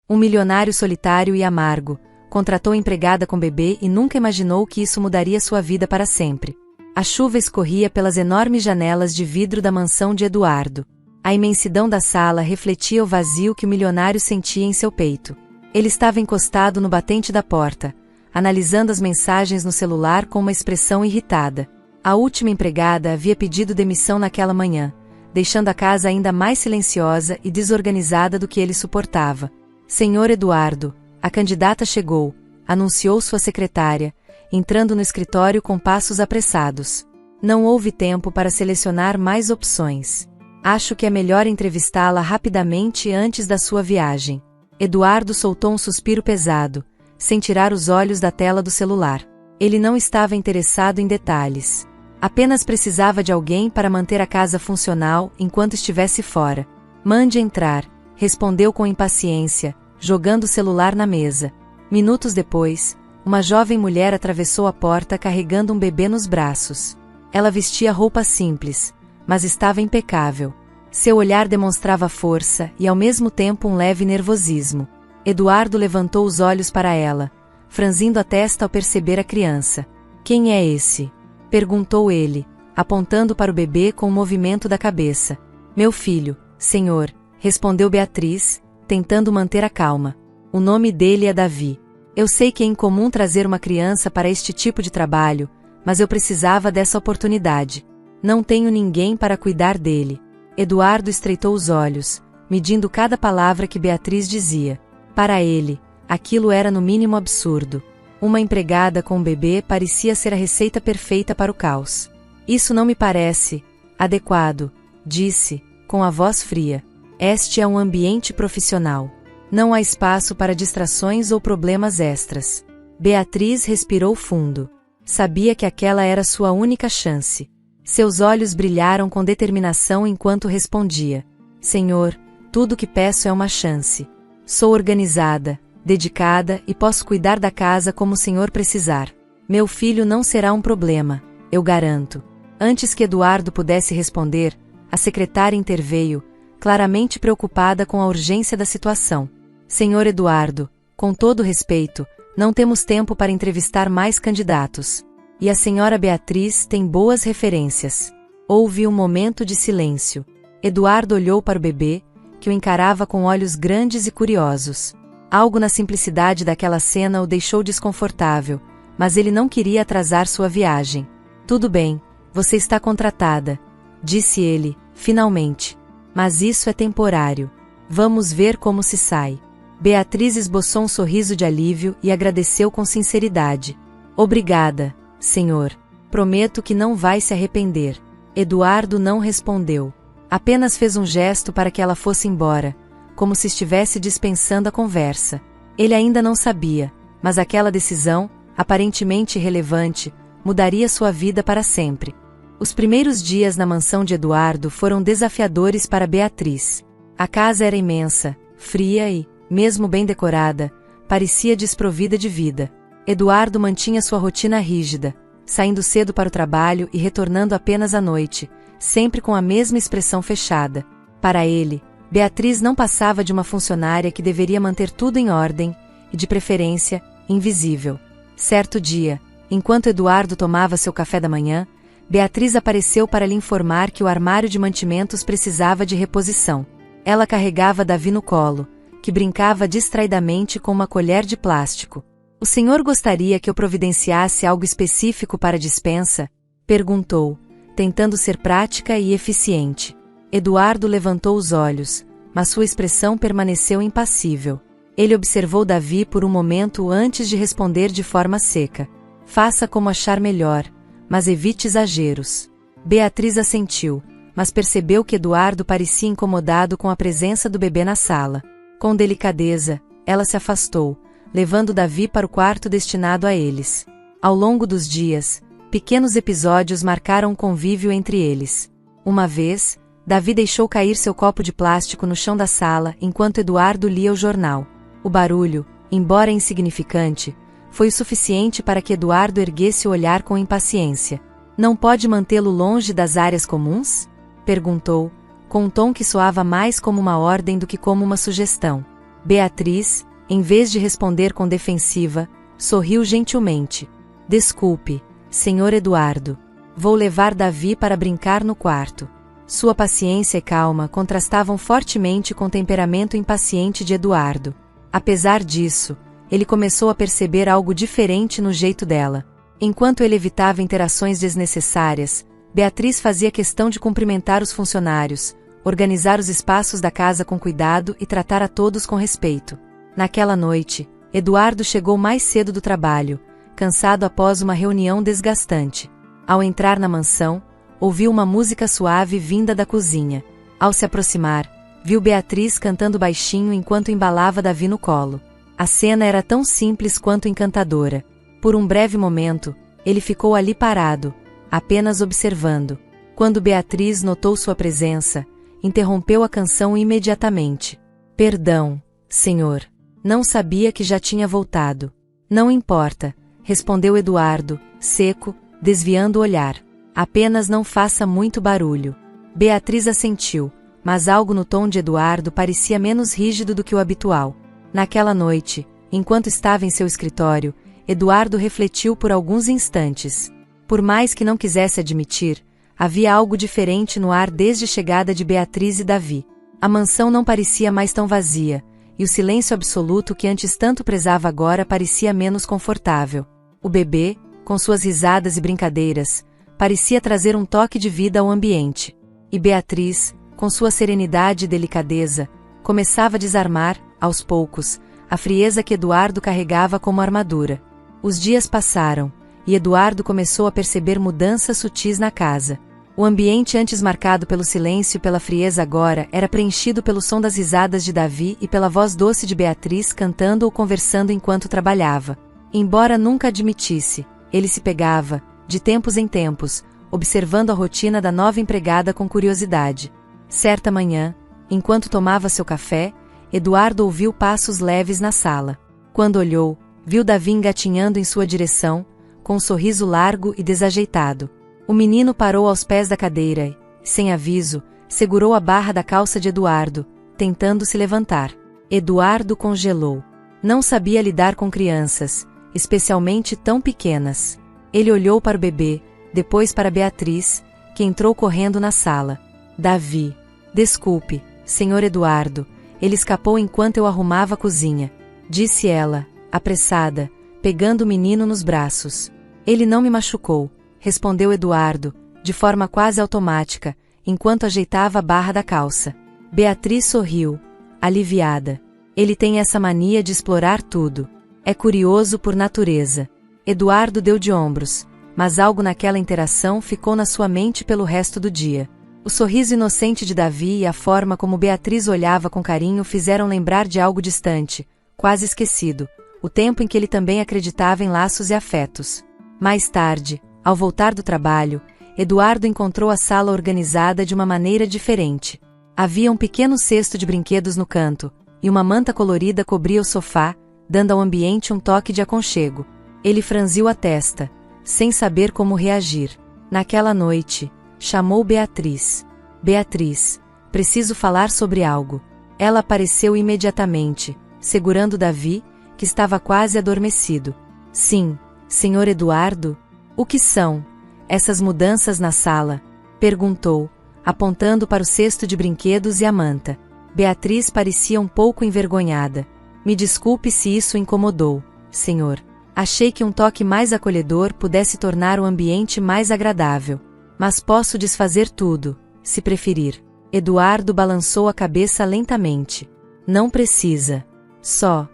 Um milionário solitário e amargo, contratou empregada com bebê e nunca imaginou que isso mudaria sua vida para sempre. A chuva escorria pelas enormes janelas de vidro da mansão de Eduardo. A imensidão da sala refletia o vazio que o milionário sentia em seu peito. Ele estava encostado no batente da porta, analisando as mensagens no celular com uma expressão irritada. A última empregada havia pedido demissão naquela manhã, deixando a casa ainda mais silenciosa e desorganizada do que ele suportava. Senhor Eduardo, a candidata chegou, anunciou sua secretária, entrando no escritório com passos apressados. Não houve tempo para selecionar mais opções. Acho que é melhor entrevistá-la rapidamente antes da sua viagem. Eduardo soltou um suspiro pesado, sem tirar os olhos da tela do celular. Ele não estava interessado em detalhes. Apenas precisava de alguém para manter a casa funcional enquanto estivesse fora. Mande entrar, respondeu com impaciência, jogando o celular na mesa. Minutos depois, uma jovem mulher atravessou a porta carregando um bebê nos braços. Ela vestia roupa simples, mas estava impecável. Seu olhar demonstrava força e ao mesmo tempo um leve nervosismo. Eduardo levantou os olhos para ela, franzindo a testa ao perceber a criança. Quem é esse? Perguntou ele, apontando para o bebê com um movimento da cabeça. Meu filho, senhor, respondeu Beatriz, tentando manter a calma. O nome dele é Davi. Eu sei que é incomum trazer uma criança para este tipo de trabalho, mas eu precisava dessa oportunidade. Não tenho ninguém para cuidar dele. Eduardo estreitou os olhos, medindo cada palavra que Beatriz dizia. Para ele, aquilo era no mínimo absurdo. Uma empregada com um bebê parecia ser a receita perfeita para o caos. Isso não me parece adequado, disse, com a voz fria. Este é um ambiente profissional. Não há espaço para distrações ou problemas extras. Beatriz respirou fundo. Sabia que aquela era sua única chance. Seus olhos brilharam com determinação enquanto respondia. Senhor, tudo o que peço é uma chance. Sou organizada, dedicada e posso cuidar da casa como o senhor precisar. Meu filho não será um problema, eu garanto. Antes que Eduardo pudesse responder, a secretária interveio, claramente preocupada com a urgência da situação. Senhor Eduardo, com todo respeito, não temos tempo para entrevistar mais candidatos. E a senhora Beatriz tem boas referências. Houve um momento de silêncio. Eduardo olhou para o bebê, que o encarava com olhos grandes e curiosos. Algo na simplicidade daquela cena o deixou desconfortável, mas ele não queria atrasar sua viagem. Tudo bem, você está contratada, disse ele, finalmente. Mas isso é temporário. Vamos ver como se sai. Beatriz esboçou um sorriso de alívio e agradeceu com sinceridade. Obrigada, senhor. Prometo que não vai se arrepender. Eduardo não respondeu. Apenas fez um gesto para que ela fosse embora, como se estivesse dispensando a conversa. Ele ainda não sabia, mas aquela decisão, aparentemente irrelevante, mudaria sua vida para sempre. Os primeiros dias na mansão de Eduardo foram desafiadores para Beatriz. A casa era imensa, fria e, mesmo bem decorada, parecia desprovida de vida. Eduardo mantinha sua rotina rígida, saindo cedo para o trabalho e retornando apenas à noite, sempre com a mesma expressão fechada. Para ele, Beatriz não passava de uma funcionária que deveria manter tudo em ordem e, de preferência, invisível. Certo dia, enquanto Eduardo tomava seu café da manhã, Beatriz apareceu para lhe informar que o armário de mantimentos precisava de reposição. Ela carregava Davi no colo, que brincava distraidamente com uma colher de plástico. O senhor gostaria que eu providenciasse algo específico para a despensa? Perguntou, tentando ser prática e eficiente. Eduardo levantou os olhos, mas sua expressão permaneceu impassível. Ele observou Davi por um momento antes de responder de forma seca. Faça como achar melhor, mas evite exageros. Beatriz assentiu, mas percebeu que Eduardo parecia incomodado com a presença do bebê na sala. Com delicadeza, ela se afastou, levando Davi para o quarto destinado a eles. Ao longo dos dias, pequenos episódios marcaram o convívio entre eles. Uma vez, Davi deixou cair seu copo de plástico no chão da sala enquanto Eduardo lia o jornal. O barulho, embora insignificante, foi o suficiente para que Eduardo erguesse o olhar com impaciência. Não pode mantê-lo longe das áreas comuns? Perguntou, com um tom que soava mais como uma ordem do que como uma sugestão. Beatriz, em vez de responder com defensiva, sorriu gentilmente. Desculpe, Sr. Eduardo. Vou levar Davi para brincar no quarto. Sua paciência e calma contrastavam fortemente com o temperamento impaciente de Eduardo. Apesar disso, ele começou a perceber algo diferente no jeito dela. Enquanto ele evitava interações desnecessárias, Beatriz fazia questão de cumprimentar os funcionários, organizar os espaços da casa com cuidado e tratar a todos com respeito. Naquela noite, Eduardo chegou mais cedo do trabalho, cansado após uma reunião desgastante. Ao entrar na mansão, ouviu uma música suave vinda da cozinha. Ao se aproximar, viu Beatriz cantando baixinho enquanto embalava Davi no colo. A cena era tão simples quanto encantadora. Por um breve momento, ele ficou ali parado, apenas observando. Quando Beatriz notou sua presença, interrompeu a canção imediatamente. Perdão, senhor. Não sabia que já tinha voltado. Não importa, respondeu Eduardo, seco, desviando o olhar. Apenas não faça muito barulho. Beatriz assentiu, mas algo no tom de Eduardo parecia menos rígido do que o habitual. Naquela noite, enquanto estava em seu escritório, Eduardo refletiu por alguns instantes. Por mais que não quisesse admitir, havia algo diferente no ar desde a chegada de Beatriz e Davi. A mansão não parecia mais tão vazia, e o silêncio absoluto que antes tanto prezava agora parecia menos confortável. O bebê, com suas risadas e brincadeiras, parecia trazer um toque de vida ao ambiente. E Beatriz, com sua serenidade e delicadeza, começava a desarmar, aos poucos, a frieza que Eduardo carregava como armadura. Os dias passaram, e Eduardo começou a perceber mudanças sutis na casa. O ambiente antes marcado pelo silêncio e pela frieza agora era preenchido pelo som das risadas de Davi e pela voz doce de Beatriz cantando ou conversando enquanto trabalhava. Embora nunca admitisse, ele se pegava, de tempos em tempos, observando a rotina da nova empregada com curiosidade. Certa manhã, enquanto tomava seu café, Eduardo ouviu passos leves na sala. Quando olhou, viu Davi engatinhando em sua direção, com um sorriso largo e desajeitado. O menino parou aos pés da cadeira e, sem aviso, segurou a barra da calça de Eduardo, tentando se levantar. Eduardo congelou. Não sabia lidar com crianças, especialmente tão pequenas. Ele olhou para o bebê, depois para Beatriz, que entrou correndo na sala. Davi. Desculpe, Sr. Eduardo, ele escapou enquanto eu arrumava a cozinha, disse ela, apressada, pegando o menino nos braços. Ele não me machucou, respondeu Eduardo, de forma quase automática, enquanto ajeitava a barra da calça. Beatriz sorriu, aliviada. Ele tem essa mania de explorar tudo. É curioso por natureza. Eduardo deu de ombros, mas algo naquela interação ficou na sua mente pelo resto do dia. O sorriso inocente de Davi e a forma como Beatriz olhava com carinho fizeram lembrar de algo distante, quase esquecido, o tempo em que ele também acreditava em laços e afetos. Mais tarde, ao voltar do trabalho, Eduardo encontrou a sala organizada de uma maneira diferente. Havia um pequeno cesto de brinquedos no canto, e uma manta colorida cobria o sofá, dando ao ambiente um toque de aconchego. Ele franziu a testa, sem saber como reagir. Naquela noite, chamou Beatriz. Beatriz, preciso falar sobre algo. Ela apareceu imediatamente, segurando Davi, que estava quase adormecido. Sim, Sr. Eduardo? O que são essas mudanças na sala? Perguntou, apontando para o cesto de brinquedos e a manta. Beatriz parecia um pouco envergonhada. Me desculpe se isso incomodou, senhor. Achei que um toque mais acolhedor pudesse tornar o ambiente mais agradável. Mas posso desfazer tudo, se preferir. Eduardo balançou a cabeça lentamente. Não precisa. Só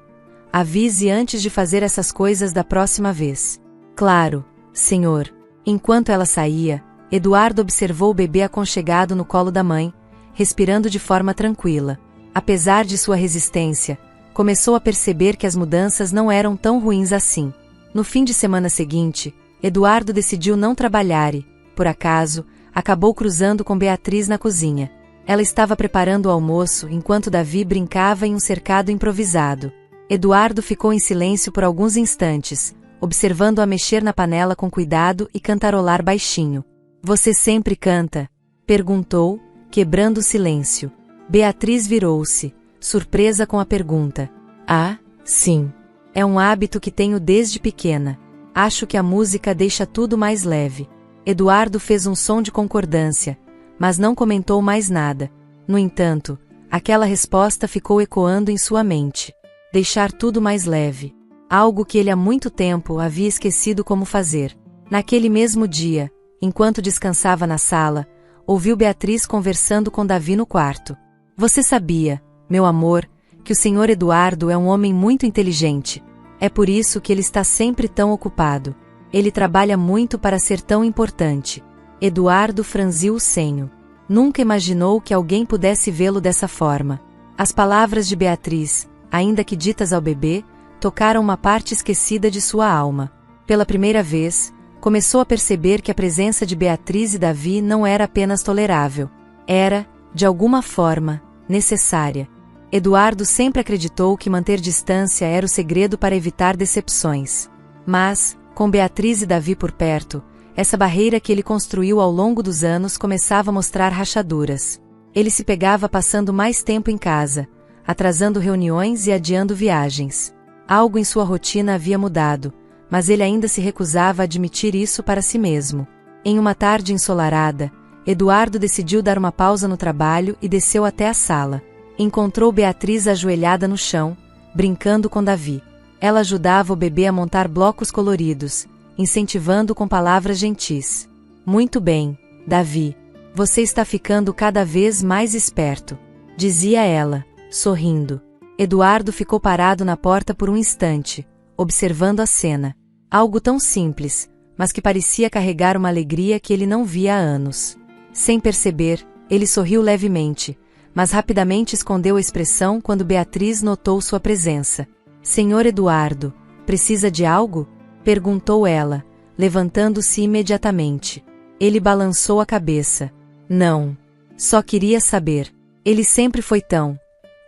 avise antes de fazer essas coisas da próxima vez. Claro, senhor. Enquanto ela saía, Eduardo observou o bebê aconchegado no colo da mãe, respirando de forma tranquila. Apesar de sua resistência, começou a perceber que as mudanças não eram tão ruins assim. No fim de semana seguinte, Eduardo decidiu não trabalhar e, por acaso, acabou cruzando com Beatriz na cozinha. Ela estava preparando o almoço enquanto Davi brincava em um cercado improvisado. Eduardo ficou em silêncio por alguns instantes, observando-a mexer na panela com cuidado e cantarolar baixinho. Você sempre canta? Perguntou, quebrando o silêncio. Beatriz virou-se, surpresa com a pergunta. Ah, sim. É um hábito que tenho desde pequena. Acho que a música deixa tudo mais leve. Eduardo fez um som de concordância, mas não comentou mais nada. No entanto, aquela resposta ficou ecoando em sua mente. Deixar tudo mais leve. Algo que ele há muito tempo havia esquecido como fazer. Naquele mesmo dia, enquanto descansava na sala, ouviu Beatriz conversando com Davi no quarto. Você sabia, meu amor, que o Sr. Eduardo é um homem muito inteligente. É por isso que ele está sempre tão ocupado. Ele trabalha muito para ser tão importante. Eduardo franziu o senho. Nunca imaginou que alguém pudesse vê-lo dessa forma. As palavras de Beatriz, ainda que ditas ao bebê, tocaram uma parte esquecida de sua alma. Pela primeira vez, começou a perceber que a presença de Beatriz e Davi não era apenas tolerável. Era, de alguma forma, necessária. Eduardo sempre acreditou que manter distância era o segredo para evitar decepções. Mas, com Beatriz e Davi por perto, essa barreira que ele construiu ao longo dos anos começava a mostrar rachaduras. Ele se pegava passando mais tempo em casa, atrasando reuniões e adiando viagens. Algo em sua rotina havia mudado, mas ele ainda se recusava a admitir isso para si mesmo. Em uma tarde ensolarada, Eduardo decidiu dar uma pausa no trabalho e desceu até a sala. Encontrou Beatriz ajoelhada no chão, brincando com Davi. Ela ajudava o bebê a montar blocos coloridos, incentivando com palavras gentis. Muito bem, Davi. Você está ficando cada vez mais esperto, dizia ela, sorrindo. Eduardo ficou parado na porta por um instante, observando a cena. Algo tão simples, mas que parecia carregar uma alegria que ele não via há anos. Sem perceber, ele sorriu levemente, mas rapidamente escondeu a expressão quando Beatriz notou sua presença. Senhor Eduardo, precisa de algo? Perguntou ela, levantando-se imediatamente. Ele balançou a cabeça. Não. Só queria saber. Ele sempre foi tão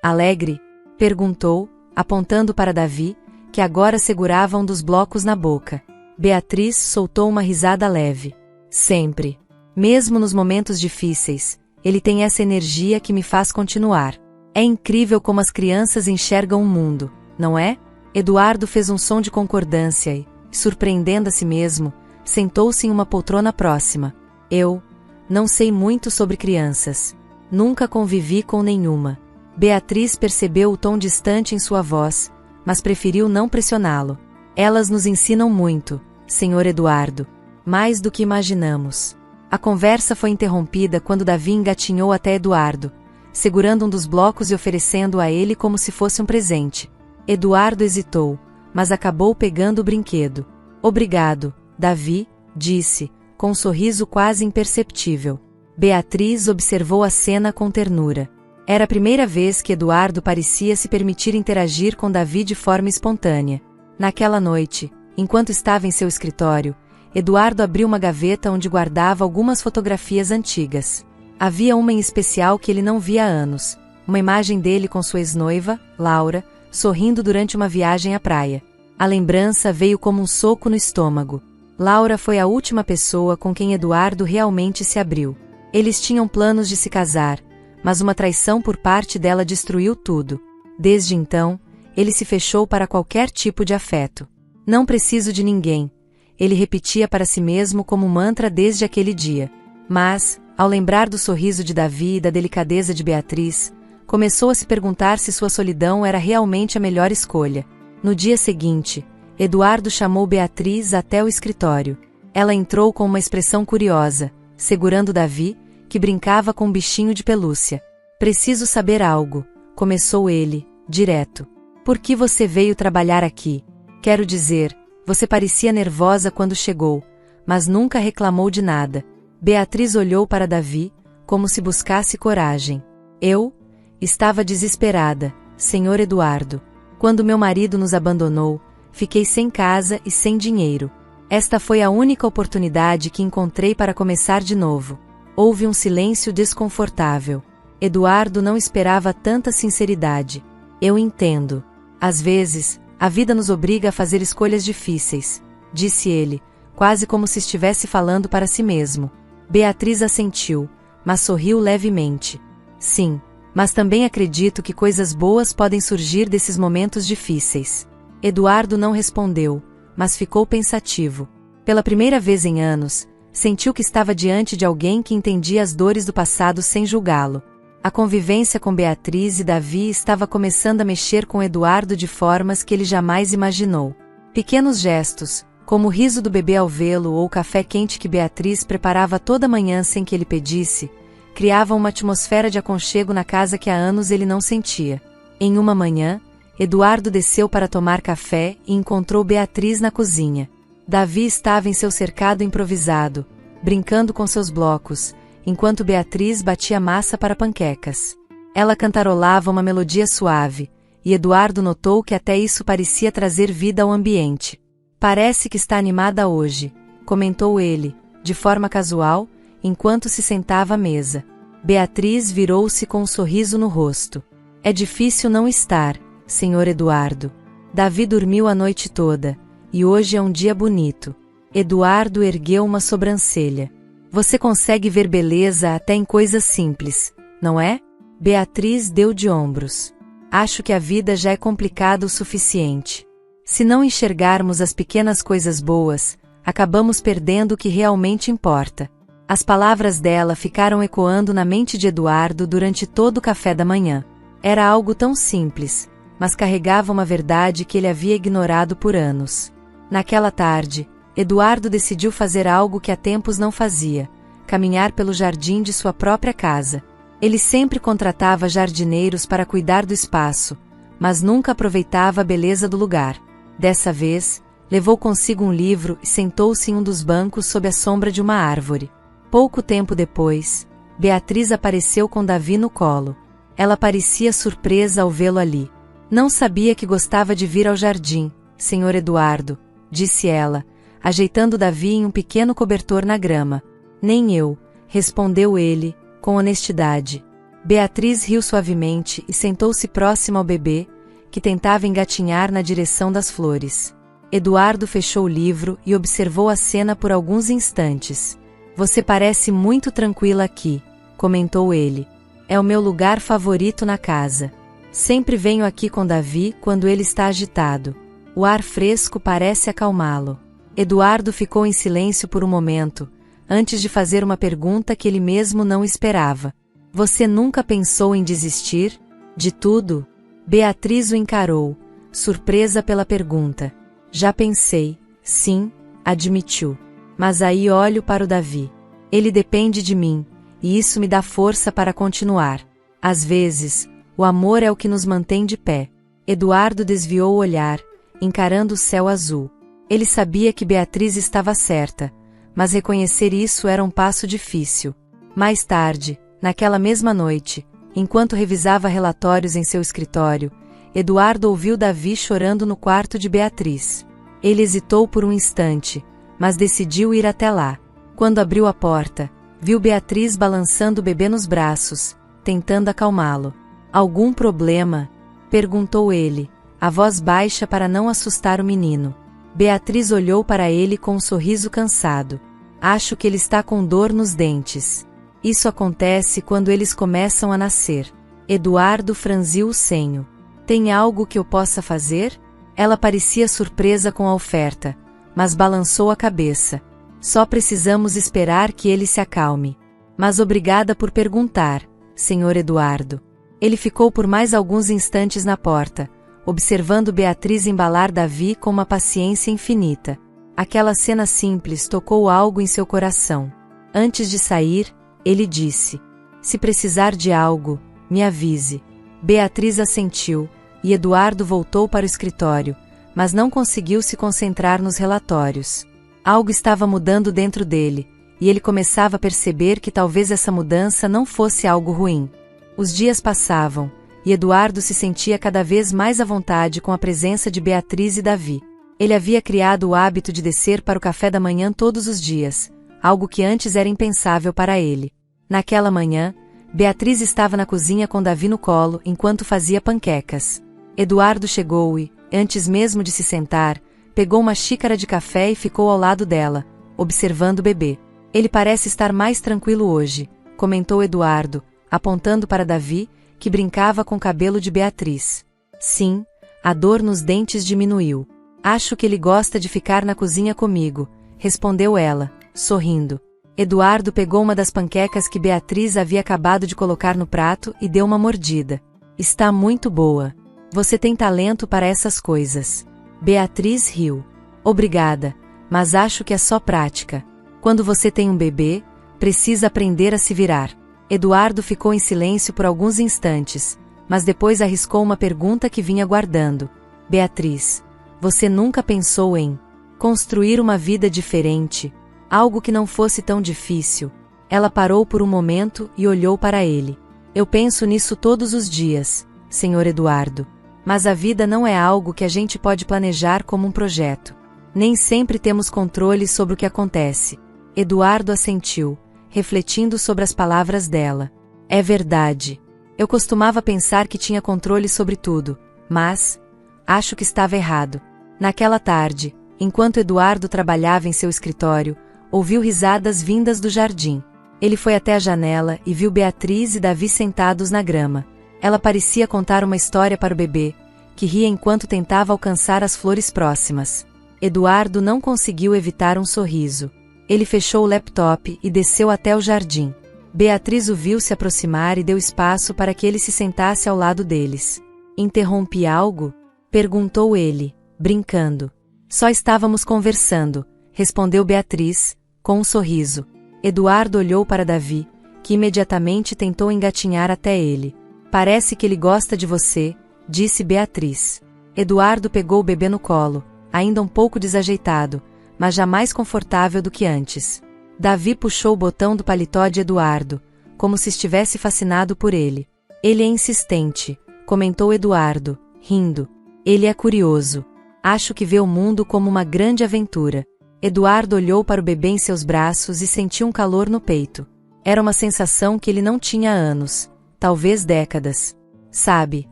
alegre? Perguntou, apontando para Davi, que agora segurava um dos blocos na boca. Beatriz soltou uma risada leve. Sempre. Mesmo nos momentos difíceis, ele tem essa energia que me faz continuar. É incrível como as crianças enxergam o mundo, não é? Eduardo fez um som de concordância e, surpreendendo a si mesmo, sentou-se em uma poltrona próxima. Eu não sei muito sobre crianças. Nunca convivi com nenhuma. Beatriz percebeu o tom distante em sua voz, mas preferiu não pressioná-lo. Elas nos ensinam muito, Sr. Eduardo. Mais do que imaginamos. A conversa foi interrompida quando Davi engatinhou até Eduardo, segurando um dos blocos e oferecendo-o a ele como se fosse um presente. Eduardo hesitou, mas acabou pegando o brinquedo. Obrigado, Davi, disse, com um sorriso quase imperceptível. Beatriz observou a cena com ternura. Era a primeira vez que Eduardo parecia se permitir interagir com Davi de forma espontânea. Naquela noite, enquanto estava em seu escritório, Eduardo abriu uma gaveta onde guardava algumas fotografias antigas. Havia uma em especial que ele não via há anos, uma imagem dele com sua ex-noiva, Laura, sorrindo durante uma viagem à praia. A lembrança veio como um soco no estômago. Laura foi a última pessoa com quem Eduardo realmente se abriu. Eles tinham planos de se casar, mas uma traição por parte dela destruiu tudo. Desde então, ele se fechou para qualquer tipo de afeto. Não preciso de ninguém. Ele repetia para si mesmo como mantra desde aquele dia. Mas, ao lembrar do sorriso de Davi e da delicadeza de Beatriz, começou a se perguntar se sua solidão era realmente a melhor escolha. No dia seguinte, Eduardo chamou Beatriz até o escritório. Ela entrou com uma expressão curiosa, segurando Davi, que brincava com um bichinho de pelúcia. Preciso saber algo, começou ele, direto. Por que você veio trabalhar aqui? Quero dizer, você parecia nervosa quando chegou, mas nunca reclamou de nada. Beatriz olhou para Davi, como se buscasse coragem. Eu? Estava desesperada, Sr. Eduardo. Quando meu marido nos abandonou, fiquei sem casa e sem dinheiro. Esta foi a única oportunidade que encontrei para começar de novo. Houve um silêncio desconfortável. Eduardo não esperava tanta sinceridade. Eu entendo. Às vezes, a vida nos obriga a fazer escolhas difíceis, disse ele, quase como se estivesse falando para si mesmo. Beatriz assentiu, mas sorriu levemente. Sim, Mas também acredito que coisas boas podem surgir desses momentos difíceis. Eduardo não respondeu, mas ficou pensativo. Pela primeira vez em anos, sentiu que estava diante de alguém que entendia as dores do passado sem julgá-lo. A convivência com Beatriz e Davi estava começando a mexer com Eduardo de formas que ele jamais imaginou. Pequenos gestos, como o riso do bebê ao vê-lo ou o café quente que Beatriz preparava toda manhã sem que ele pedisse, criavam uma atmosfera de aconchego na casa que há anos ele não sentia. Em uma manhã, Eduardo desceu para tomar café e encontrou Beatriz na cozinha. Davi estava em seu cercado improvisado, brincando com seus blocos, enquanto Beatriz batia massa para panquecas. Ela cantarolava uma melodia suave, e Eduardo notou que até isso parecia trazer vida ao ambiente. Parece que está animada hoje, comentou ele, de forma casual, enquanto se sentava à mesa. Beatriz virou-se com um sorriso no rosto. É difícil não estar, senhor Eduardo. Davi dormiu a noite toda, e hoje é um dia bonito. Eduardo ergueu uma sobrancelha. Você consegue ver beleza até em coisas simples, não é? Beatriz deu de ombros. Acho que a vida já é complicada o suficiente. Se não enxergarmos as pequenas coisas boas, acabamos perdendo o que realmente importa. As palavras dela ficaram ecoando na mente de Eduardo durante todo o café da manhã. Era algo tão simples, mas carregava uma verdade que ele havia ignorado por anos. Naquela tarde, Eduardo decidiu fazer algo que há tempos não fazia: caminhar pelo jardim de sua própria casa. Ele sempre contratava jardineiros para cuidar do espaço, mas nunca aproveitava a beleza do lugar. Dessa vez, levou consigo um livro e sentou-se em um dos bancos sob a sombra de uma árvore. Pouco tempo depois, Beatriz apareceu com Davi no colo. Ela parecia surpresa ao vê-lo ali. Não sabia que gostava de vir ao jardim, senhor Eduardo, disse ela, ajeitando Davi em um pequeno cobertor na grama. Nem eu, respondeu ele, com honestidade. Beatriz riu suavemente e sentou-se próxima ao bebê, que tentava engatinhar na direção das flores. Eduardo fechou o livro e observou a cena por alguns instantes. Você parece muito tranquila aqui, comentou ele. É o meu lugar favorito na casa. Sempre venho aqui com Davi quando ele está agitado. O ar fresco parece acalmá-lo. Eduardo ficou em silêncio por um momento, antes de fazer uma pergunta que ele mesmo não esperava. Você nunca pensou em desistir? De tudo? Beatriz o encarou, surpresa pela pergunta. Já pensei, sim, admitiu. Mas aí olho para o Davi. Ele depende de mim, e isso me dá força para continuar. Às vezes, o amor é o que nos mantém de pé. Eduardo desviou o olhar, encarando o céu azul. Ele sabia que Beatriz estava certa, mas reconhecer isso era um passo difícil. Mais tarde, naquela mesma noite, enquanto revisava relatórios em seu escritório, Eduardo ouviu Davi chorando no quarto de Beatriz. Ele hesitou por um instante, mas decidiu ir até lá. Quando abriu a porta, viu Beatriz balançando o bebê nos braços, tentando acalmá-lo. Algum problema? Perguntou ele, a voz baixa para não assustar o menino. Beatriz olhou para ele com um sorriso cansado. Acho que ele está com dor nos dentes. Isso acontece quando eles começam a nascer. Eduardo franziu o senho. Tem algo que eu possa fazer? Ela parecia surpresa com a oferta, mas balançou a cabeça. Só precisamos esperar que ele se acalme. Mas obrigada por perguntar, senhor Eduardo. Ele ficou por mais alguns instantes na porta, observando Beatriz embalar Davi com uma paciência infinita. Aquela cena simples tocou algo em seu coração. Antes de sair, ele disse: se precisar de algo, me avise. Beatriz assentiu, e Eduardo voltou para o escritório, mas não conseguiu se concentrar nos relatórios. Algo estava mudando dentro dele, e ele começava a perceber que talvez essa mudança não fosse algo ruim. Os dias passavam, e Eduardo se sentia cada vez mais à vontade com a presença de Beatriz e Davi. Ele havia criado o hábito de descer para o café da manhã todos os dias, algo que antes era impensável para ele. Naquela manhã, Beatriz estava na cozinha com Davi no colo enquanto fazia panquecas. Eduardo chegou e, antes mesmo de se sentar, pegou uma xícara de café e ficou ao lado dela, observando o bebê. Ele parece estar mais tranquilo hoje, comentou Eduardo, apontando para Davi, que brincava com o cabelo de Beatriz. Sim, a dor nos dentes diminuiu. Acho que ele gosta de ficar na cozinha comigo, respondeu ela, sorrindo. Eduardo pegou uma das panquecas que Beatriz havia acabado de colocar no prato e deu uma mordida. Está muito boa. Você tem talento para essas coisas. Beatriz riu. Obrigada, mas acho que é só prática. Quando você tem um bebê, precisa aprender a se virar. Eduardo ficou em silêncio por alguns instantes, mas depois arriscou uma pergunta que vinha guardando. Beatriz, você nunca pensou em construir uma vida diferente, algo que não fosse tão difícil? Ela parou por um momento e olhou para ele. Eu penso nisso todos os dias, Sr. Eduardo. Mas a vida não é algo que a gente pode planejar como um projeto. Nem sempre temos controle sobre o que acontece. Eduardo assentiu, refletindo sobre as palavras dela. É verdade. Eu costumava pensar que tinha controle sobre tudo, mas acho que estava errado. Naquela tarde, enquanto Eduardo trabalhava em seu escritório, ouviu risadas vindas do jardim. Ele foi até a janela e viu Beatriz e Davi sentados na grama. Ela parecia contar uma história para o bebê, que ria enquanto tentava alcançar as flores próximas. Eduardo não conseguiu evitar um sorriso. Ele fechou o laptop e desceu até o jardim. Beatriz o viu se aproximar e deu espaço para que ele se sentasse ao lado deles. Interrompi algo? Perguntou ele, brincando. Só estávamos conversando, respondeu Beatriz, com um sorriso. Eduardo olhou para Davi, que imediatamente tentou engatinhar até ele. Parece que ele gosta de você, disse Beatriz. Eduardo pegou o bebê no colo, ainda um pouco desajeitado, mas já mais confortável do que antes. Davi puxou o botão do paletó de Eduardo, como se estivesse fascinado por ele. Ele é insistente, comentou Eduardo, rindo. Ele é curioso. Acho que vê o mundo como uma grande aventura. Eduardo olhou para o bebê em seus braços e sentiu um calor no peito. Era uma sensação que ele não tinha há anos, talvez décadas. Sabe,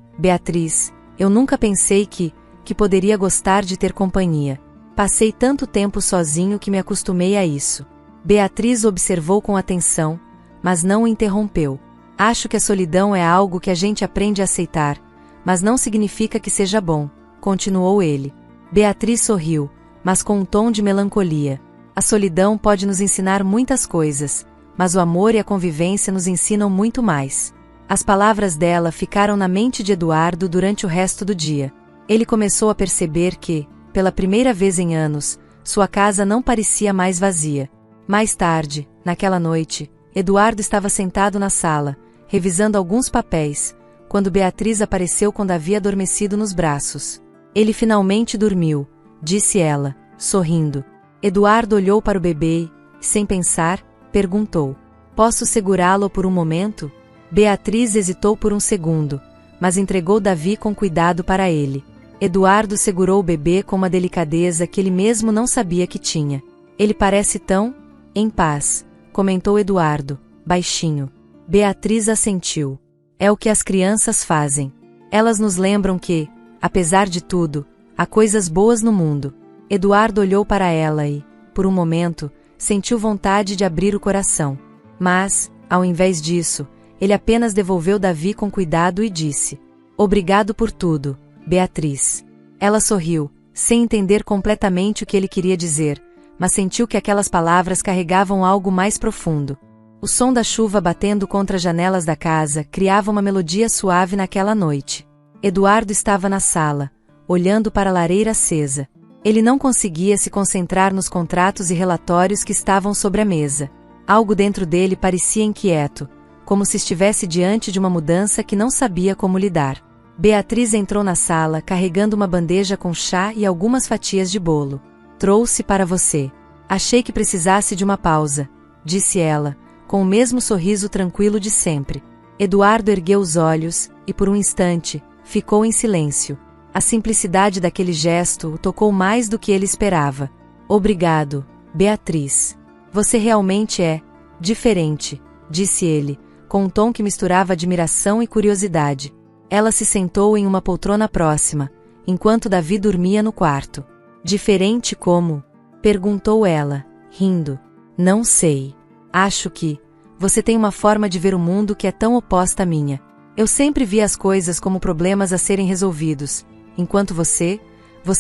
Beatriz, eu nunca pensei que poderia gostar de ter companhia. Passei tanto tempo sozinho que me acostumei a isso. Beatriz observou com atenção, mas não o interrompeu. Acho que a solidão é algo que a gente aprende a aceitar, mas não significa que seja bom, continuou ele. Beatriz sorriu, mas com um tom de melancolia. A solidão pode nos ensinar muitas coisas, mas o amor e a convivência nos ensinam muito mais. As palavras dela ficaram na mente de Eduardo durante o resto do dia. Ele começou a perceber que, pela primeira vez em anos, sua casa não parecia mais vazia. Mais tarde, naquela noite, Eduardo estava sentado na sala, revisando alguns papéis, quando Beatriz apareceu com Davi adormecido nos braços. Ele finalmente dormiu, disse ela, sorrindo. Eduardo olhou para o bebê e, sem pensar, perguntou: Posso segurá-lo por um momento? Beatriz hesitou por um segundo, mas entregou Davi com cuidado para ele. Eduardo segurou o bebê com uma delicadeza que ele mesmo não sabia que tinha. Ele parece tão em paz, comentou Eduardo, baixinho. Beatriz assentiu. É o que as crianças fazem. Elas nos lembram que, apesar de tudo, há coisas boas no mundo. Eduardo olhou para ela e, por um momento, sentiu vontade de abrir o coração. Mas, ao invés disso, ele apenas devolveu Davi com cuidado e disse: Obrigado por tudo, Beatriz. Ela sorriu, sem entender completamente o que ele queria dizer, mas sentiu que aquelas palavras carregavam algo mais profundo. O som da chuva batendo contra as janelas da casa criava uma melodia suave naquela noite. Eduardo estava na sala, olhando para a lareira acesa. Ele não conseguia se concentrar nos contratos e relatórios que estavam sobre a mesa. Algo dentro dele parecia inquieto, como se estivesse diante de uma mudança que não sabia como lidar. Beatriz entrou na sala carregando uma bandeja com chá e algumas fatias de bolo. Trouxe para você. Achei que precisasse de uma pausa, disse ela, com o mesmo sorriso tranquilo de sempre. Eduardo ergueu os olhos, e por um instante, ficou em silêncio. A simplicidade daquele gesto o tocou mais do que ele esperava. Obrigado, Beatriz. Você realmente é diferente, disse ele, com um tom que misturava admiração e curiosidade. Ela se sentou em uma poltrona próxima, enquanto Davi dormia no quarto. Diferente como? Perguntou ela, rindo. Não sei. Acho que você tem uma forma de ver o mundo que é tão oposta à minha. Eu sempre vi as coisas como problemas a serem resolvidos, enquanto você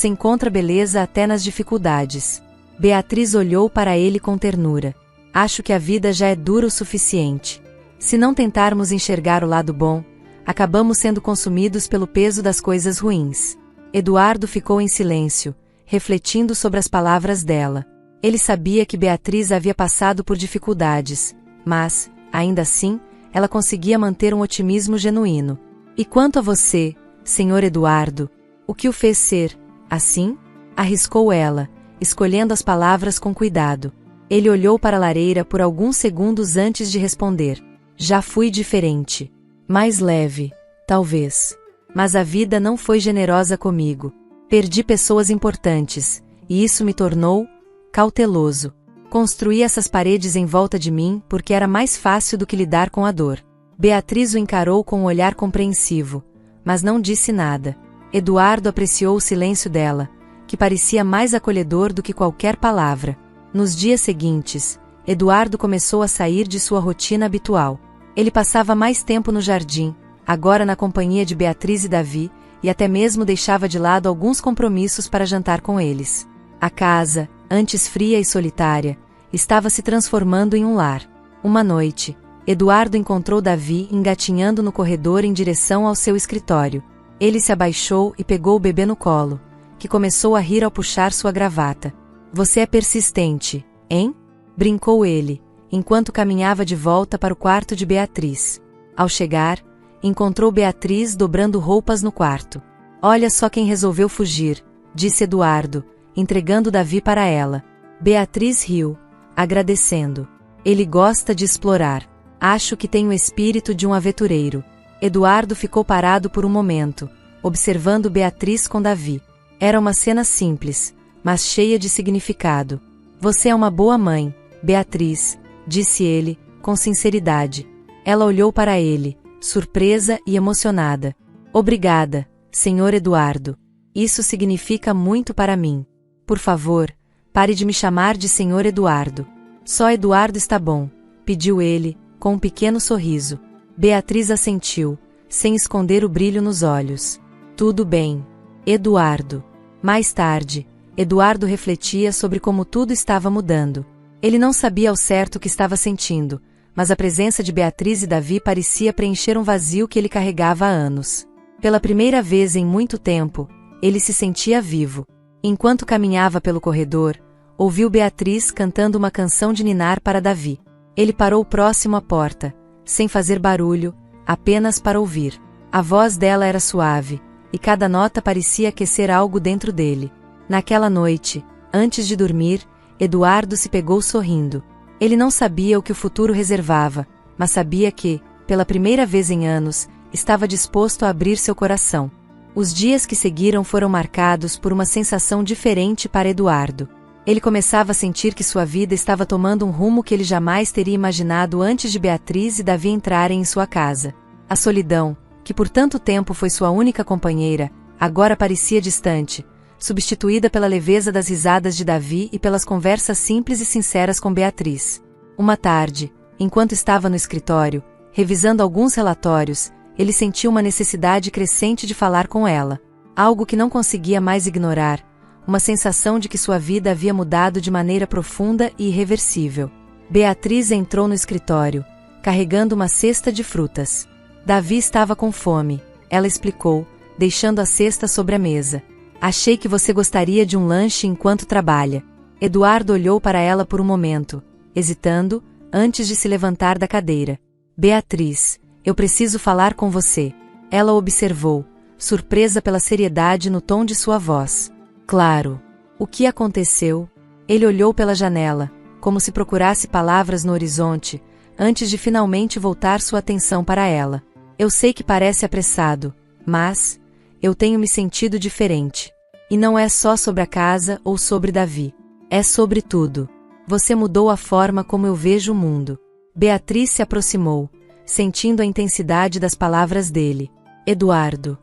encontra beleza até nas dificuldades. Beatriz olhou para ele com ternura. Acho que a vida já é dura o suficiente. Se não tentarmos enxergar o lado bom, acabamos sendo consumidos pelo peso das coisas ruins. Eduardo ficou em silêncio, refletindo sobre as palavras dela. Ele sabia que Beatriz havia passado por dificuldades, mas, ainda assim, ela conseguia manter um otimismo genuíno. E quanto a você, Sr. Eduardo, o que o fez ser assim? Arriscou ela, escolhendo as palavras com cuidado. Ele olhou para a lareira por alguns segundos antes de responder. Já fui diferente. Mais leve, talvez. Mas a vida não foi generosa comigo. Perdi pessoas importantes, e isso me tornou cauteloso. Construí essas paredes em volta de mim porque era mais fácil do que lidar com a dor. Beatriz o encarou com um olhar compreensivo, mas não disse nada. Eduardo apreciou o silêncio dela, que parecia mais acolhedor do que qualquer palavra. Nos dias seguintes, Eduardo começou a sair de sua rotina habitual. Ele passava mais tempo no jardim, agora na companhia de Beatriz e Davi, e até mesmo deixava de lado alguns compromissos para jantar com eles. A casa, antes fria e solitária, estava se transformando em um lar. Uma noite, Eduardo encontrou Davi engatinhando no corredor em direção ao seu escritório. Ele se abaixou e pegou o bebê no colo, que começou a rir ao puxar sua gravata. Você é persistente, hein? Brincou ele, enquanto caminhava de volta para o quarto de Beatriz. Ao chegar, encontrou Beatriz dobrando roupas no quarto. Olha só quem resolveu fugir, disse Eduardo, entregando Davi para ela. Beatriz riu, agradecendo. Ele gosta de explorar. Acho que tem o espírito de um aventureiro. Eduardo ficou parado por um momento, observando Beatriz com Davi. Era uma cena simples, mas cheia de significado. Você é uma boa mãe, Beatriz, disse ele, com sinceridade. Ela olhou para ele, surpresa e emocionada. Obrigada, Sr. Eduardo. Isso significa muito para mim. Por favor, pare de me chamar de Sr. Eduardo. Só Eduardo está bom, pediu ele, com um pequeno sorriso. Beatriz assentiu, sem esconder o brilho nos olhos. Tudo bem, Eduardo. Mais tarde, Eduardo refletia sobre como tudo estava mudando. Ele não sabia ao certo o que estava sentindo, mas a presença de Beatriz e Davi parecia preencher um vazio que ele carregava há anos. Pela primeira vez em muito tempo, ele se sentia vivo. Enquanto caminhava pelo corredor, ouviu Beatriz cantando uma canção de ninar para Davi. Ele parou próximo à porta, sem fazer barulho, apenas para ouvir. A voz dela era suave, e cada nota parecia aquecer algo dentro dele. Naquela noite, antes de dormir, Eduardo se pegou sorrindo. Ele não sabia o que o futuro reservava, mas sabia que, pela primeira vez em anos, estava disposto a abrir seu coração. Os dias que seguiram foram marcados por uma sensação diferente para Eduardo. Ele começava a sentir que sua vida estava tomando um rumo que ele jamais teria imaginado antes de Beatriz e Davi entrarem em sua casa. A solidão, que por tanto tempo foi sua única companheira, agora parecia distante, substituída pela leveza das risadas de Davi e pelas conversas simples e sinceras com Beatriz. Uma tarde, enquanto estava no escritório, revisando alguns relatórios, ele sentiu uma necessidade crescente de falar com ela. Algo que não conseguia mais ignorar, uma sensação de que sua vida havia mudado de maneira profunda e irreversível. Beatriz entrou no escritório, carregando uma cesta de frutas. Davi estava com fome, ela explicou, deixando a cesta sobre a mesa. Achei que você gostaria de um lanche enquanto trabalha. Eduardo olhou para ela por um momento, hesitando, antes de se levantar da cadeira. Beatriz, eu preciso falar com você. Ela o observou, surpresa pela seriedade no tom de sua voz. Claro. O que aconteceu? Ele olhou pela janela, como se procurasse palavras no horizonte, antes de finalmente voltar sua atenção para ela. Eu sei que parece apressado, mas eu tenho me sentido diferente. E não é só sobre a casa ou sobre Davi. É sobre tudo. Você mudou a forma como eu vejo o mundo. Beatriz se aproximou, sentindo a intensidade das palavras dele. Eduardo,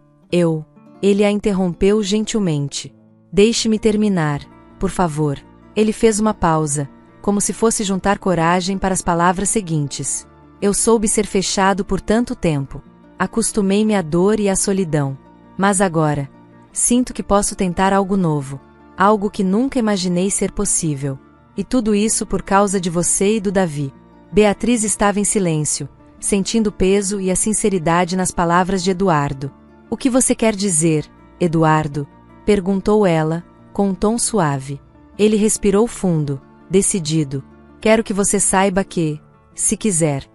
Ele a interrompeu gentilmente. Deixe-me terminar, por favor. Ele fez uma pausa, como se fosse juntar coragem para as palavras seguintes. Eu soube ser fechado por tanto tempo. Acostumei-me à dor e à solidão. Mas agora, sinto que posso tentar algo novo. Algo que nunca imaginei ser possível. E tudo isso por causa de você e do Davi. Beatriz estava em silêncio, sentindo o peso e a sinceridade nas palavras de Eduardo. O que você quer dizer, Eduardo? Perguntou ela, com um tom suave. Ele respirou fundo, decidido. Quero que você saiba que, se quiser,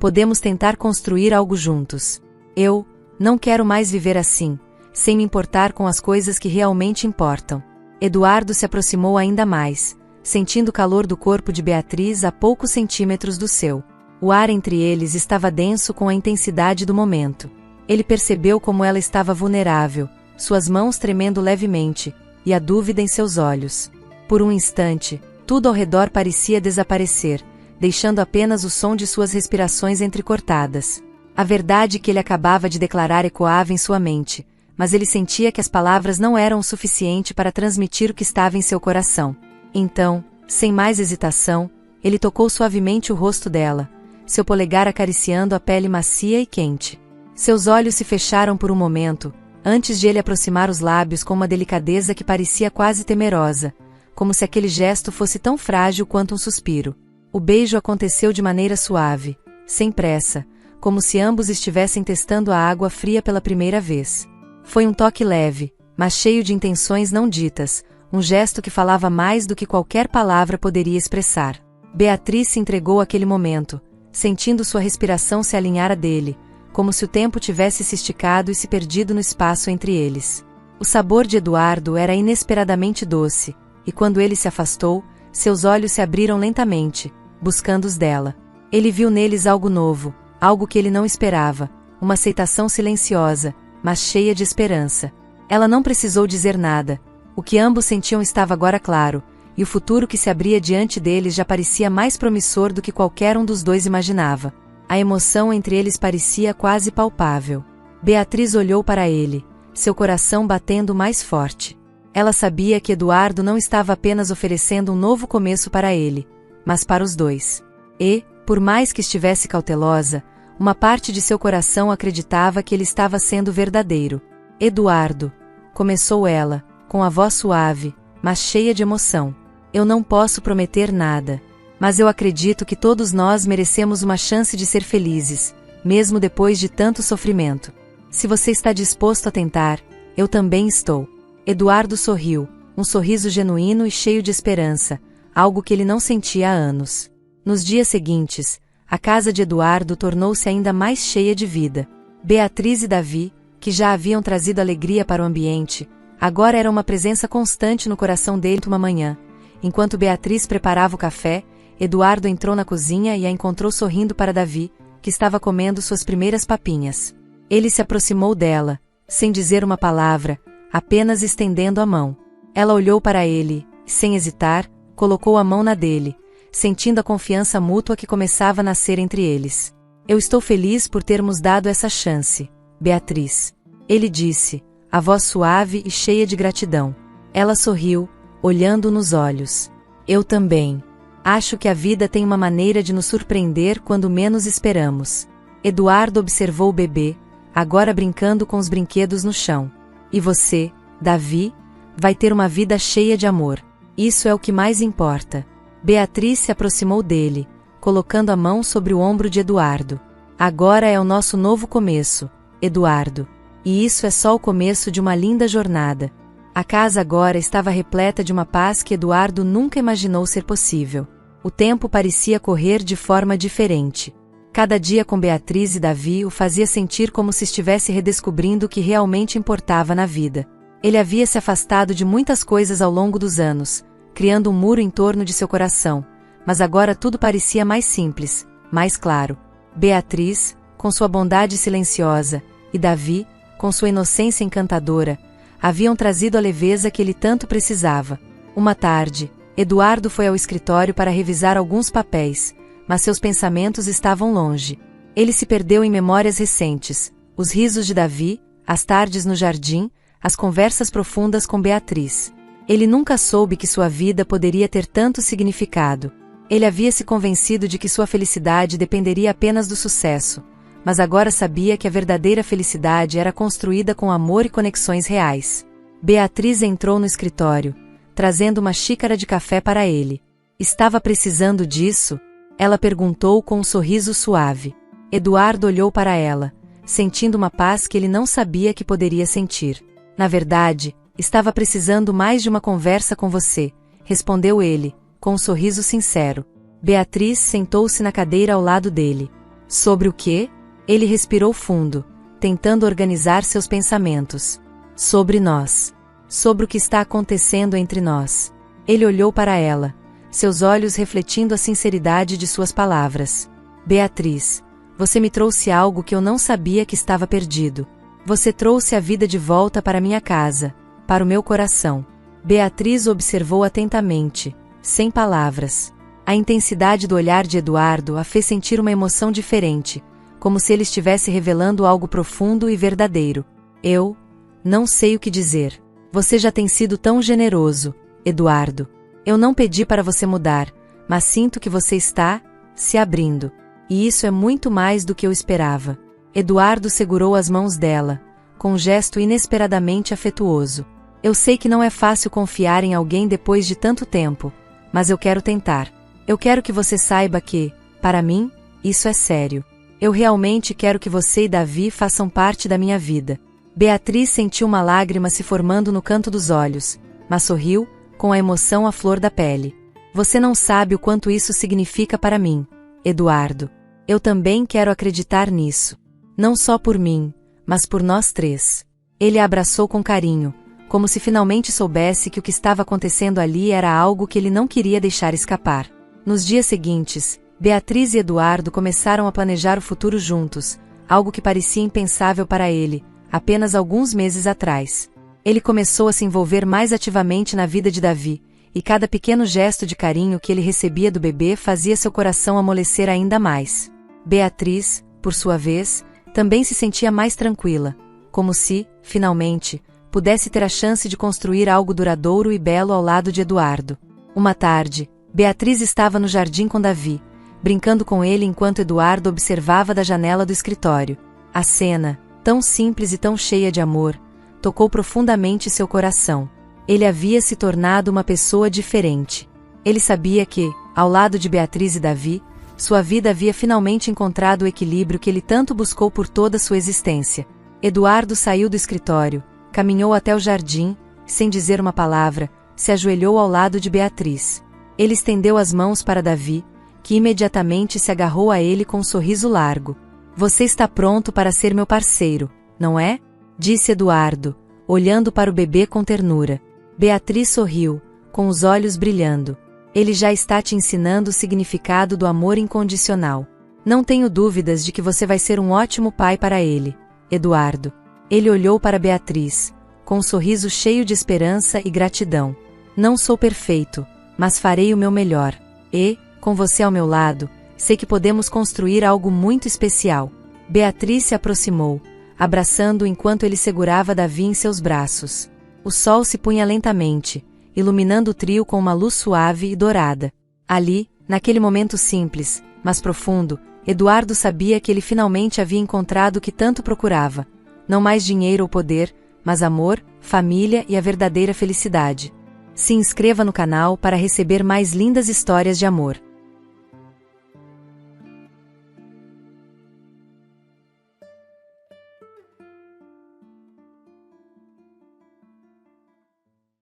podemos tentar construir algo juntos. Eu não quero mais viver assim, sem me importar com as coisas que realmente importam. Eduardo se aproximou ainda mais, sentindo o calor do corpo de Beatriz a poucos centímetros do seu. O ar entre eles estava denso com a intensidade do momento. Ele percebeu como ela estava vulnerável, suas mãos tremendo levemente, e a dúvida em seus olhos. Por um instante, tudo ao redor parecia desaparecer, deixando apenas o som de suas respirações entrecortadas. A verdade que ele acabava de declarar ecoava em sua mente, mas ele sentia que as palavras não eram o suficiente para transmitir o que estava em seu coração. Então, sem mais hesitação, ele tocou suavemente o rosto dela, seu polegar acariciando a pele macia e quente. Seus olhos se fecharam por um momento, antes de ele aproximar os lábios com uma delicadeza que parecia quase temerosa, como se aquele gesto fosse tão frágil quanto um suspiro. O beijo aconteceu de maneira suave, sem pressa, como se ambos estivessem testando a água fria pela primeira vez. Foi um toque leve, mas cheio de intenções não ditas, um gesto que falava mais do que qualquer palavra poderia expressar. Beatriz se entregou àquele momento, sentindo sua respiração se alinhar à dele, como se o tempo tivesse se esticado e se perdido no espaço entre eles. O sabor de Eduardo era inesperadamente doce, e quando ele se afastou, seus olhos se abriram lentamente, buscando os dela. Ele viu neles algo novo, algo que ele não esperava, uma aceitação silenciosa, mas cheia de esperança. Ela não precisou dizer nada, o que ambos sentiam estava agora claro, e o futuro que se abria diante deles já parecia mais promissor do que qualquer um dos dois imaginava. A emoção entre eles parecia quase palpável. Beatriz olhou para ele, seu coração batendo mais forte. Ela sabia que Eduardo não estava apenas oferecendo um novo começo para ele, mas para os dois. E, por mais que estivesse cautelosa, uma parte de seu coração acreditava que ele estava sendo verdadeiro. Eduardo, começou ela, com a voz suave, mas cheia de emoção. Eu não posso prometer nada, mas eu acredito que todos nós merecemos uma chance de ser felizes, mesmo depois de tanto sofrimento. Se você está disposto a tentar, eu também estou. Eduardo sorriu, um sorriso genuíno e cheio de esperança, algo que ele não sentia há anos. Nos dias seguintes, a casa de Eduardo tornou-se ainda mais cheia de vida. Beatriz e Davi, que já haviam trazido alegria para o ambiente, agora eram uma presença constante no coração dele. Uma manhã, enquanto Beatriz preparava o café, Eduardo entrou na cozinha e a encontrou sorrindo para Davi, que estava comendo suas primeiras papinhas. Ele se aproximou dela, sem dizer uma palavra, apenas estendendo a mão. Ela olhou para ele, e, sem hesitar, colocou a mão na dele, sentindo a confiança mútua que começava a nascer entre eles. Eu estou feliz por termos dado essa chance, Beatriz. Ele disse, a voz suave e cheia de gratidão. Ela sorriu, olhando nos olhos. Eu também. Acho que a vida tem uma maneira de nos surpreender quando menos esperamos. Eduardo observou o bebê, agora brincando com os brinquedos no chão. E você, Davi, vai ter uma vida cheia de amor. Isso é o que mais importa. Beatriz se aproximou dele, colocando a mão sobre o ombro de Eduardo. Agora é o nosso novo começo, Eduardo. E isso é só o começo de uma linda jornada. A casa agora estava repleta de uma paz que Eduardo nunca imaginou ser possível. O tempo parecia correr de forma diferente. Cada dia com Beatriz e Davi o fazia sentir como se estivesse redescobrindo o que realmente importava na vida. Ele havia se afastado de muitas coisas ao longo dos anos, criando um muro em torno de seu coração, mas agora tudo parecia mais simples, mais claro. Beatriz, com sua bondade silenciosa, e Davi, com sua inocência encantadora, haviam trazido a leveza que ele tanto precisava. Uma tarde, Eduardo foi ao escritório para revisar alguns papéis, mas seus pensamentos estavam longe. Ele se perdeu em memórias recentes, os risos de Davi, as tardes no jardim, as conversas profundas com Beatriz. Ele nunca soube que sua vida poderia ter tanto significado. Ele havia se convencido de que sua felicidade dependeria apenas do sucesso, mas agora sabia que a verdadeira felicidade era construída com amor e conexões reais. Beatriz entrou no escritório, trazendo uma xícara de café para ele. Estava precisando disso? Ela perguntou com um sorriso suave. Eduardo olhou para ela, sentindo uma paz que ele não sabia que poderia sentir. Na verdade, estava precisando mais de uma conversa com você, respondeu ele, com um sorriso sincero. Beatriz sentou-se na cadeira ao lado dele. Sobre o quê? Ele respirou fundo, tentando organizar seus pensamentos. Sobre nós. Sobre o que está acontecendo entre nós. Ele olhou para ela, seus olhos refletindo a sinceridade de suas palavras. Beatriz, você me trouxe algo que eu não sabia que estava perdido. Você trouxe a vida de volta para minha casa, para o meu coração. Beatriz observou atentamente, sem palavras. A intensidade do olhar de Eduardo a fez sentir uma emoção diferente, como se ele estivesse revelando algo profundo e verdadeiro. Eu não sei o que dizer. Você já tem sido tão generoso, Eduardo. Eu não pedi para você mudar, mas sinto que você está se abrindo. E isso é muito mais do que eu esperava. Eduardo segurou as mãos dela, com um gesto inesperadamente afetuoso. Eu sei que não é fácil confiar em alguém depois de tanto tempo, mas eu quero tentar. Eu quero que você saiba que, para mim, isso é sério. Eu realmente quero que você e Davi façam parte da minha vida. Beatriz sentiu uma lágrima se formando no canto dos olhos, mas sorriu, com a emoção à flor da pele. Você não sabe o quanto isso significa para mim, Eduardo. Eu também quero acreditar nisso. Não só por mim, mas por nós três. Ele a abraçou com carinho, como se finalmente soubesse que o que estava acontecendo ali era algo que ele não queria deixar escapar. Nos dias seguintes, Beatriz e Eduardo começaram a planejar o futuro juntos, algo que parecia impensável para ele, apenas alguns meses atrás. Ele começou a se envolver mais ativamente na vida de Davi, e cada pequeno gesto de carinho que ele recebia do bebê fazia seu coração amolecer ainda mais. Beatriz, por sua vez, também se sentia mais tranquila, como se, finalmente, pudesse ter a chance de construir algo duradouro e belo ao lado de Eduardo. Uma tarde, Beatriz estava no jardim com Davi, brincando com ele enquanto Eduardo observava da janela do escritório. A cena, tão simples e tão cheia de amor, tocou profundamente seu coração. Ele havia se tornado uma pessoa diferente. Ele sabia que, ao lado de Beatriz e Davi, sua vida havia finalmente encontrado o equilíbrio que ele tanto buscou por toda sua existência. Eduardo saiu do escritório, caminhou até o jardim, sem dizer uma palavra, se ajoelhou ao lado de Beatriz. Ele estendeu as mãos para Davi, que imediatamente se agarrou a ele com um sorriso largo. Você está pronto para ser meu parceiro, não é? Disse Eduardo, olhando para o bebê com ternura. Beatriz sorriu, com os olhos brilhando. Ele já está te ensinando o significado do amor incondicional. Não tenho dúvidas de que você vai ser um ótimo pai para ele, Eduardo. Ele olhou para Beatriz, com um sorriso cheio de esperança e gratidão. Não sou perfeito, mas farei o meu melhor. E, com você ao meu lado, sei que podemos construir algo muito especial. Beatriz se aproximou, abraçando-o enquanto ele segurava Davi em seus braços. O sol se punha lentamente, iluminando o trio com uma luz suave e dourada. Ali, naquele momento simples, mas profundo, Eduardo sabia que ele finalmente havia encontrado o que tanto procurava. Não mais dinheiro ou poder, mas amor, família e a verdadeira felicidade. Se inscreva no canal para receber mais lindas histórias de amor.